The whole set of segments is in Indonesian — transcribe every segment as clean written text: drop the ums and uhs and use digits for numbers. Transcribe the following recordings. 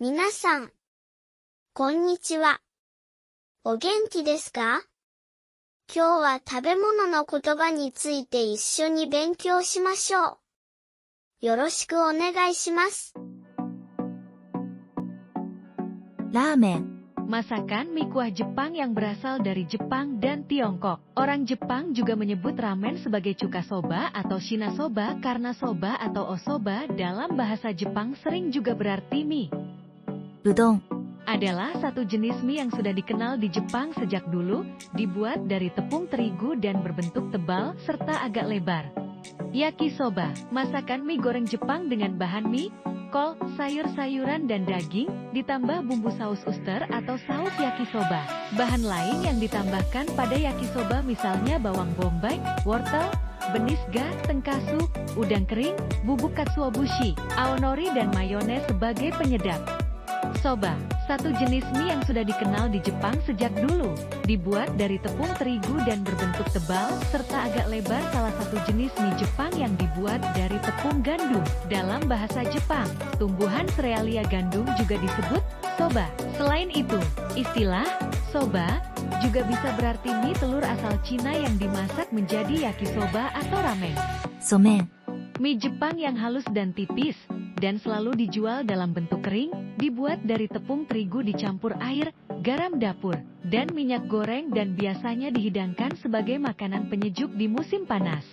皆さん、こんにちは。お元気ですか？今日は食べ物の言葉について一緒に勉強しましょう。よろしくお願いします。Ramen. Masakan mie kuah Jepang yang berasal dari Jepang dan Tiongkok. Orang Jepang juga menyebut ramen sebagai chuka soba atau shinasoba karena soba atau osoba dalam bahasa Jepang sering juga berarti mie. Udon. Adalah satu jenis mie yang sudah dikenal di Jepang sejak dulu, dibuat dari tepung terigu dan berbentuk tebal serta agak lebar. Yakisoba, masakan mie goreng Jepang dengan bahan mie, kol, sayur-sayuran dan daging, ditambah bumbu saus uster atau saus yakisoba. Bahan lain yang ditambahkan pada yakisoba misalnya bawang bombay, wortel, benis ga, tengkasu, udang kering, bubuk katsuobushi, aonori dan mayones sebagai penyedap. Soba, satu jenis mie yang sudah dikenal di Jepang sejak dulu, dibuat dari tepung terigu dan berbentuk tebal, serta agak lebar salah satu jenis mie Jepang yang dibuat dari tepung gandum. Dalam bahasa Jepang, tumbuhan serealia gandum juga disebut soba. Selain itu, istilah soba juga bisa berarti mie telur asal Cina yang dimasak menjadi yakisoba atau ramen. Somen. Mie Jepang yang halus dan tipis, dan selalu dijual dalam bentuk kering, dibuat dari tepung terigu dicampur air, garam dapur, dan minyak goreng dan biasanya dihidangkan sebagai makanan penyejuk di musim panas.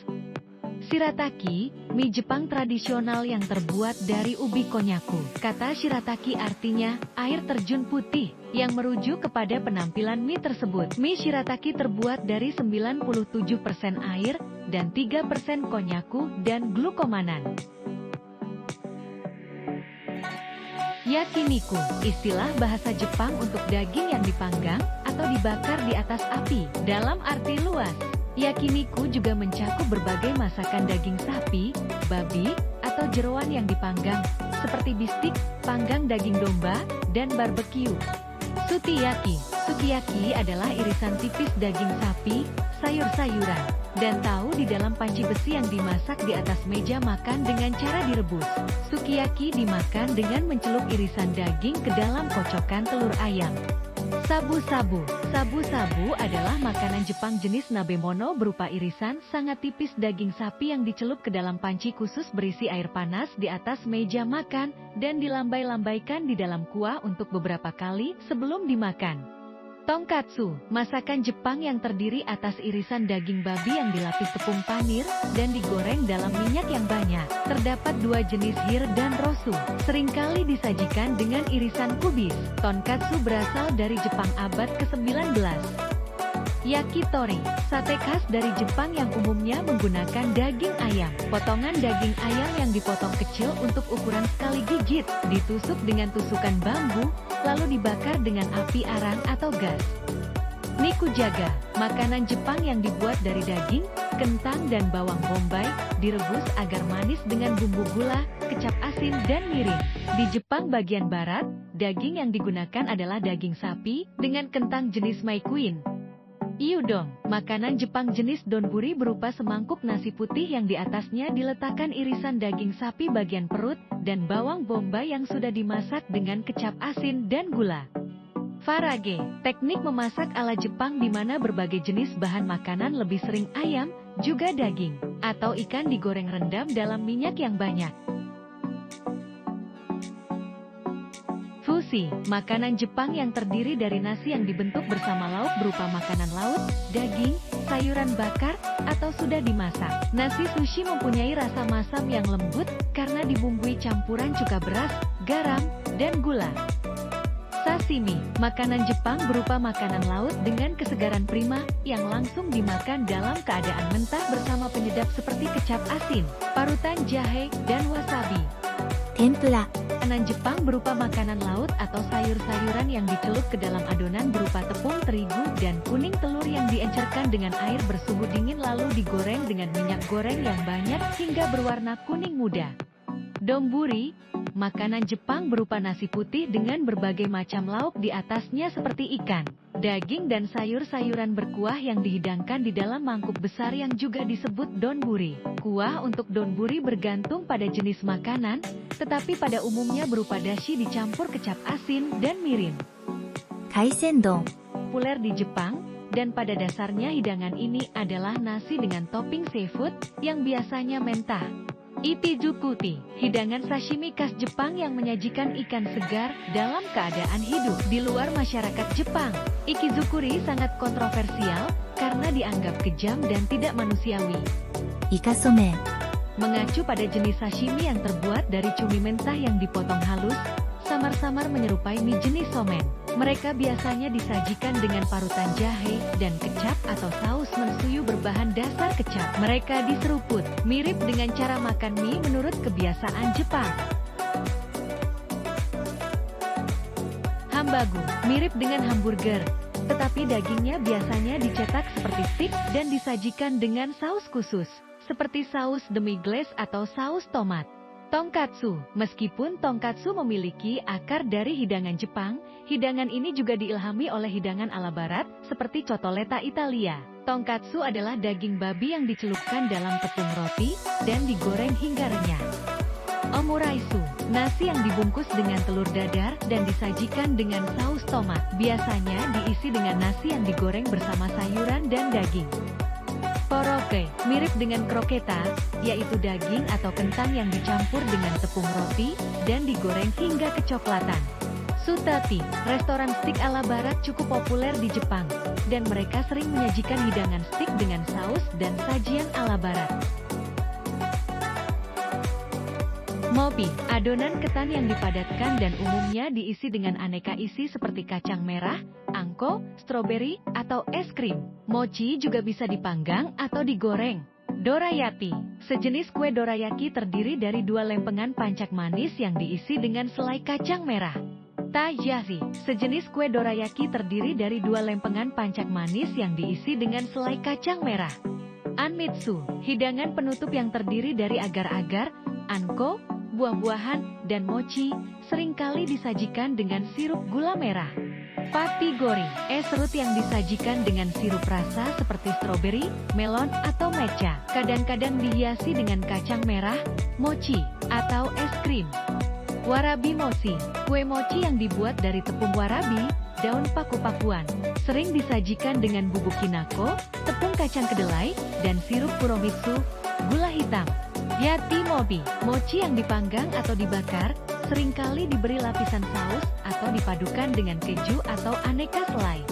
Shirataki, mie Jepang tradisional yang terbuat dari ubi konyaku. Kata shirataki artinya, air terjun putih, yang merujuk kepada penampilan mie tersebut. Mie shirataki terbuat dari 97% air, dan 3% konyaku dan glukomanan. Yakiniku, istilah bahasa Jepang untuk daging yang dipanggang atau dibakar di atas api. Dalam arti luas, yakiniku juga mencakup berbagai masakan daging sapi, babi, atau jeroan yang dipanggang, seperti bistik, panggang daging domba, dan barbeque. Sukiyaki, sukiyaki adalah irisan tipis daging sapi, sayur-sayuran, dan tahu di dalam panci besi yang dimasak di atas meja makan dengan cara direbus. Sukiyaki dimakan dengan mencelup irisan daging ke dalam kocokan telur ayam. Sabu-sabu. Sabu-sabu adalah makanan Jepang jenis nabemono berupa irisan sangat tipis daging sapi yang dicelup ke dalam panci khusus berisi air panas di atas meja makan, dan dilambai-lambaikan di dalam kuah untuk beberapa kali sebelum dimakan. Tonkatsu, masakan Jepang yang terdiri atas irisan daging babi yang dilapis tepung panir, dan digoreng dalam minyak yang banyak. Terdapat dua jenis hir dan rosu, seringkali disajikan dengan irisan kubis. Tonkatsu berasal dari Jepang abad ke-19. Yakitori, sate khas dari Jepang yang umumnya menggunakan daging ayam. Potongan daging ayam yang dipotong kecil untuk ukuran sekali gigit, ditusuk dengan tusukan bambu, lalu dibakar dengan api arang atau gas. Nikujaga, makanan Jepang yang dibuat dari daging, kentang dan bawang bombay, direbus agar manis dengan bumbu gula, kecap asin dan mirin. Di Jepang bagian barat, daging yang digunakan adalah daging sapi, dengan kentang jenis maikuin. Iudon, makanan Jepang jenis donburi berupa semangkuk nasi putih yang di atasnya diletakkan irisan daging sapi bagian perut, dan bawang bombay yang sudah dimasak dengan kecap asin dan gula. Farage, teknik memasak ala Jepang di mana berbagai jenis bahan makanan lebih sering ayam, juga daging, atau ikan digoreng rendam dalam minyak yang banyak. Fushi, makanan Jepang yang terdiri dari nasi yang dibentuk bersama lauk berupa makanan laut, daging, sayuran bakar, atau sudah dimasak. Nasi sushi mempunyai rasa masam yang lembut karena dibumbui campuran cuka beras, garam, dan gula. Sashimi, makanan Jepang berupa makanan laut dengan kesegaran prima yang langsung dimakan dalam keadaan mentah bersama penyedap seperti kecap asin, parutan jahe, dan wasabi. Tempura. Makanan Jepang berupa makanan laut atau sayur-sayuran yang dicelup ke dalam adonan berupa tepung terigu dan kuning telur yang diencerkan dengan air bersuhu dingin lalu digoreng dengan minyak goreng yang banyak hingga berwarna kuning muda. Donburi, makanan Jepang berupa nasi putih dengan berbagai macam lauk di atasnya seperti ikan, daging dan sayur-sayuran berkuah yang dihidangkan di dalam mangkuk besar yang juga disebut donburi. Kuah untuk donburi bergantung pada jenis makanan, tetapi pada umumnya berupa dashi dicampur kecap asin dan mirin. 海鮮丼 Populer di Jepang, dan pada dasarnya hidangan ini adalah nasi dengan topping seafood yang biasanya mentah. Ipizukuti, hidangan sashimi khas Jepang yang menyajikan ikan segar dalam keadaan hidup di luar masyarakat Jepang. Ikizukuri sangat kontroversial karena dianggap kejam dan tidak manusiawi. イカソメン Mengacu pada jenis sashimi yang terbuat dari cumi mentah yang dipotong halus, samar-samar menyerupai mie jenis somen. Mereka biasanya disajikan dengan parutan jahe dan kecap atau saus mensuyu berbahan dasar kecap. Mereka diseruput, mirip dengan cara makan mie menurut kebiasaan Jepang. Hambagu, mirip dengan hamburger, tetapi dagingnya biasanya dicetak seperti stik dan disajikan dengan saus khusus, seperti saus demi glaze atau saus tomat. Tonkatsu, meskipun tonkatsu memiliki akar dari hidangan Jepang, hidangan ini juga diilhami oleh hidangan ala barat, seperti cotoletta Italia. Tonkatsu adalah daging babi yang dicelupkan dalam tepung roti, dan digoreng hingga renyah. Omuraisu, nasi yang dibungkus dengan telur dadar, dan disajikan dengan saus tomat. Biasanya diisi dengan nasi yang digoreng bersama sayuran dan daging. Koroke, mirip dengan kroketa, yaitu daging atau kentang yang dicampur dengan tepung roti, dan digoreng hingga kecoklatan. Sutati, restoran stik ala barat cukup populer di Jepang, dan mereka sering menyajikan hidangan stik dengan saus dan sajian ala barat. Mobi, adonan ketan yang dipadatkan dan umumnya diisi dengan aneka isi seperti kacang merah, angko, stroberi, atau es krim. Mochi juga bisa dipanggang atau digoreng. Dorayaki, sejenis kue dorayaki terdiri dari 2 lempengan pancak manis yang diisi dengan selai kacang merah. Taiyaki, sejenis kue dorayaki terdiri dari 2 lempengan pancak manis yang diisi dengan selai kacang merah. Anmitsu, hidangan penutup yang terdiri dari agar-agar, anko, buah-buahan, dan mochi, seringkali disajikan dengan sirup gula merah. Patigori, es serut yang disajikan dengan sirup rasa seperti stroberi, melon, atau matcha. Kadang-kadang dihiasi dengan kacang merah, mochi, atau es krim. Warabi mochi, kue mochi yang dibuat dari tepung warabi, daun paku-pakuan. Sering disajikan dengan bubuk kinako, tepung kacang kedelai, dan sirup furomitsu, gula hitam. Yatimobi, mochi yang dipanggang atau dibakar, seringkali diberi lapisan saus atau dipadukan dengan keju atau aneka selai.